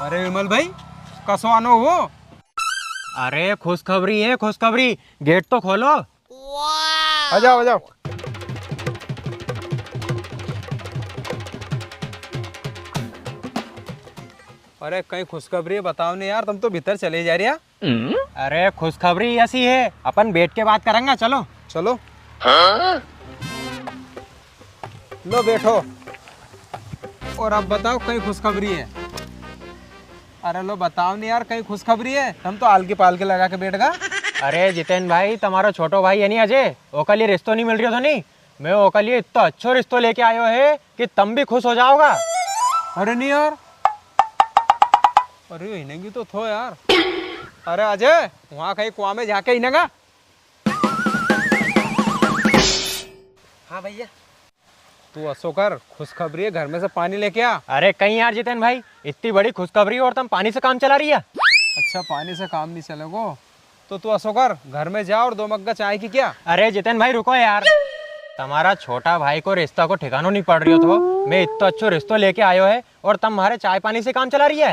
अरे विमल भाई कसो आनो हो? अरे खुशखबरी है, खुशखबरी। गेट तो खोलो। आ जाओ आ जाओ। अरे कहीं खुशखबरी बताओ नहीं यार, तुम तो भीतर चले जा रही है। अरे खुशखबरी ऐसी है, अपन बैठ के बात करेंगे। चलो चलो। लो बैठो। और अब बताओ कहीं खुशखबरी है? अरे लो बताओ नहीं यार, कहीं खुशखबरी है? हम तो आलकी पालकी लगा के बैठ गए। अरे जितेन भाई, तुम्हारा छोटो भाई है नहीं अजय, ओका लिए रिश्तो नहीं मिल रही हो तो नहीं, मैं ओका लिए इतना अच्छो रिश्तो लेके आयो है कि तुम भी खुश हो जाओगा। अरे नहीं यार, अरे इन्हेंगी तो थो यार। अरे अजय वहाँ कहीं कुआं में जाके इन्हेंगा। हाँ भैया। तू असो कर, खुशखबरी है, घर में से पानी लेके आ। अरे कहीं यार जितेन भाई, इतनी बड़ी खुशखबरी और तुम पानी से काम चला रही है। अच्छा पानी से काम नहीं चलेगो तो तू असो कर, घर में जा और 2 मग्गा चाय की क्या। अरे जितेन भाई रुको यार, तुम्हारा छोटा भाई को रिश्ता को ठिकानो नहीं पड़ रही हो तो मैं इतना अच्छो रिश्तो लेके आयो है और तुम हमारे चाय पानी से काम चला रही है।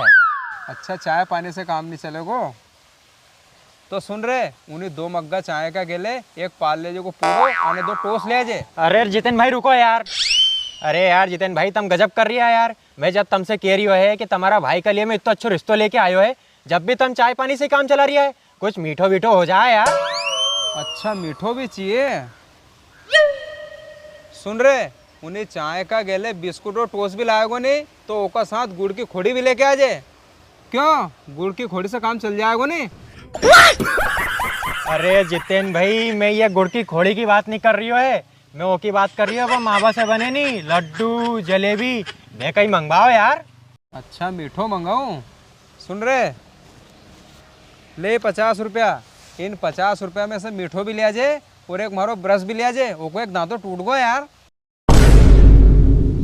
अच्छा चाय पानी से काम नहीं चलेगो तो सुन रहे, उन्हीं 2 मग्गा चाय का गेले, एक पार्ले जी को पूरो और 2 टोस्ट ले जे। अरे जितेन भाई रुको यार। अरे यार जितेन भाई तुम गजब कर रही है यार। मैं जब तुमसे कह रही हो है कि तुम्हारा भाई के लिए मैं इतना अच्छा रिश्तो लेके आयो है, जब भी तुम चाय पानी से काम चला रही है, कुछ मीठो वीठो हो जाए यार। अच्छा मीठो भी चाहिए? सुन रहे, उन्हें चाय का गेले बिस्कुट और टोस्ट भी लाएगो नहीं तो ओका साथ गुड़ की खोड़ी भी लेके आ जाए। क्यों, गुड़ की खोड़ी से काम चल जाएगा नहीं? अरे जितेन भाई, मैं ये गुड़ की खोड़ी की बात नहीं कर रही है, मैं वो की बात कर रही हूँ वो मावा से बने नहीं लड्डू जलेबी, मैं कहीं मंगवाओ यार। अच्छा मीठो मंगाऊं? सुन रहे, ले 50 रुपया, इन 50 रुपया में से मीठो भी ले जाए और एक मारो ब्रश भी ले जाए, ओको एक दांतो टूट गो यार।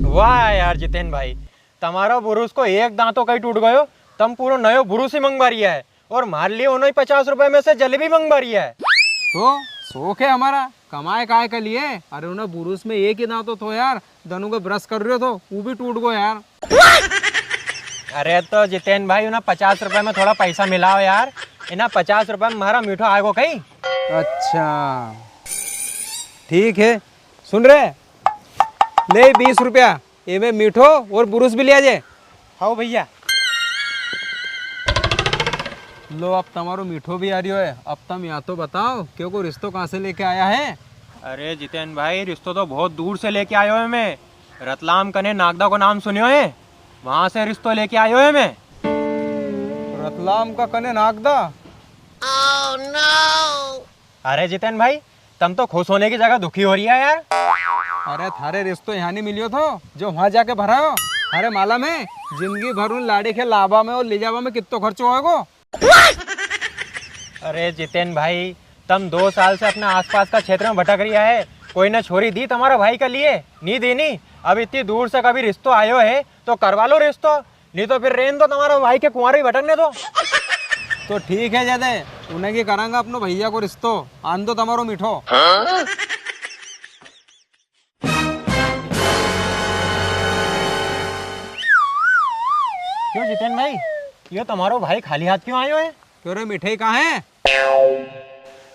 वाह यार जितेन भाई, तुम्हारा बुरुस को एक दांतों कहीं टूट गयो, तुम पूरा नयो बुरुस ही मंगवा रही है और मार लिए उन्हें 50 रुपए में से जलेबी मंगवा रही है। तो शौक है हमारा, कमाए काय के लिए। अरे उन्हें बुरुस में एक ही दांतो तो यार, दोनों को ब्रश कर रहे हो तो वो भी टूट गो यार। अरे तो जितेन भाई, उन्हें 50 रुपए में थोड़ा पैसा मिलाओ यार, इन्हें 50 रुपए में हमारा मीठो आएगो कहीं। अच्छा ठीक है, सुन रहे, ले 20 रुपया, ये में मीठो और बुरुस भी ले जाए। हाँ भैया। लो अब तुम्हारो मीठो भी आ रही है, अब तुम या तो बताओ क्यों को रिश्तो कहाँ से लेके आया है? अरे जितेन भाई, रिश्तो तो बहुत दूर से लेके आयो है मैं, रतलाम कने नागदा को नाम सुनियो है, वहां से रिश्तो लेके आयो है मैं। रतलाम का कने नागदा? अरे जितेन भाई, तुम तो खुश होने की जगह दुखी हो रही है यार। अरे थारे रिश्तो यहाँ नहीं मिलियो थो जो वहाँ जाके भरा हो। अरे माला में जिंदगी भर उन लाड़ी के लाभा में और ले जावा में कितना खर्चो होगा। अरे जितेन भाई, तुम 2 साल से अपने आसपास का क्षेत्र में भटक रही है, कोई ना छोरी दी तुम्हारा भाई के लिए? नहीं देनी? अब इतनी दूर से कभी रिश्तो आयो है तो करवा लो रिश्तो, नहीं तो फिर रेन दो तुम्हारा भाई के कुंवारे ही भटकने दो। तो ठीक है जदे, उन्हें की करांगा अपनो भैया को रिश्तो, आन दो तुम्हारो मीठो। क्यों जितेन भाई, ये तुम्हारो भाई खाली हाथ क्यों आयो है? क्यों रे, मिठाई कहाँ है?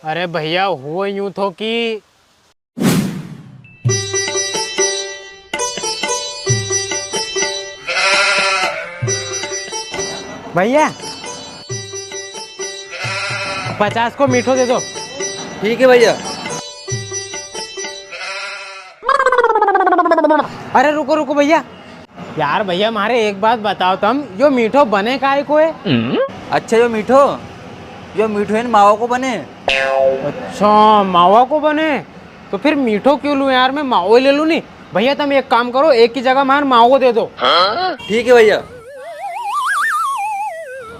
अरे भैया हुआ यूं थो कि भैया 50 को मीठो दे दो। ठीक है भैया। अरे रुको रुको भैया, यार भैया मारे एक बात बताओ, तुम जो मीठो बने काहे को है? अच्छा जो मीठो है मावा को बने। अच्छा मावा को बने, तो फिर मीठो क्यों लूं यार, मैं मावा ही ले लूं। नहीं भैया तुम एक काम करो, एक ही जगह मार मावा को दे दो। ठीक है भैया।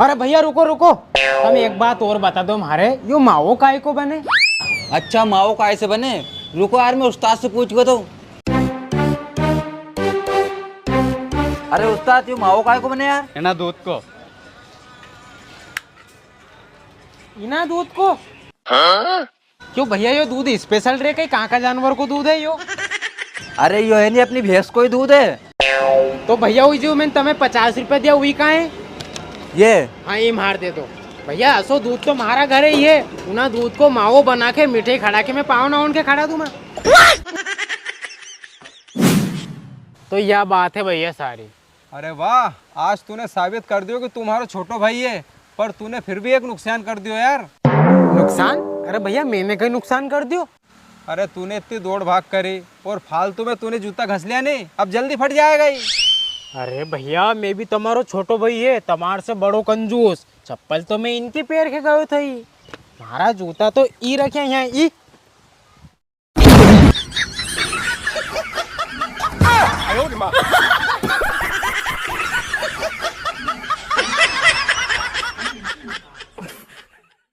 अरे भैया रुको रुको, तुम एक बात और बता दो, हमारे यो मावो काहे को बने? अच्छा मावो काय से बने, रुको यार मैं उस्ताद से पूछ गो तो। अरे उस्ताद ये मावो काय को बने यार? ना दूध को। इना दूध को? क्यों भैया यो दूध स्पेशल रे, कहीं कहाँ का जानवर को दूध है यो? अरे यो है नहीं अपनी भैंस को ही दूध है। तो भैया वही जो मैंने तुम्हें 50 रुपए दिया वही कहाँ है? ये हाँ ये मार दे दो भैया। असो दूध तो मारा घर ही है, उना दूध को मावो बना के मीठे खड़ा के मैं पाव ना उनके खड़ा दूँ मैं। तो यह बात है भैया सारी। अरे वाह, आज तूने साबित कर दियो कि तुम्हारा छोटो भाई है, पर तूने फिर भी एक नुकसान कर दियो यार। नुकसान? अरे भैया मैंने कहीं नुकसान कर दियो? अरे तूने इतनी दौड़ भाग करी और फालतू में तूने जूता घस लिया नहीं, अब जल्दी फट जाएगा ही। अरे भैया मैं भी तुम्हारो छोटो भाई है, तमार से बड़ो कंजूस। चप्पल तो मैं इनकी पैर के गयो थी, मारा जूता तो ई रखे यहाँ ई।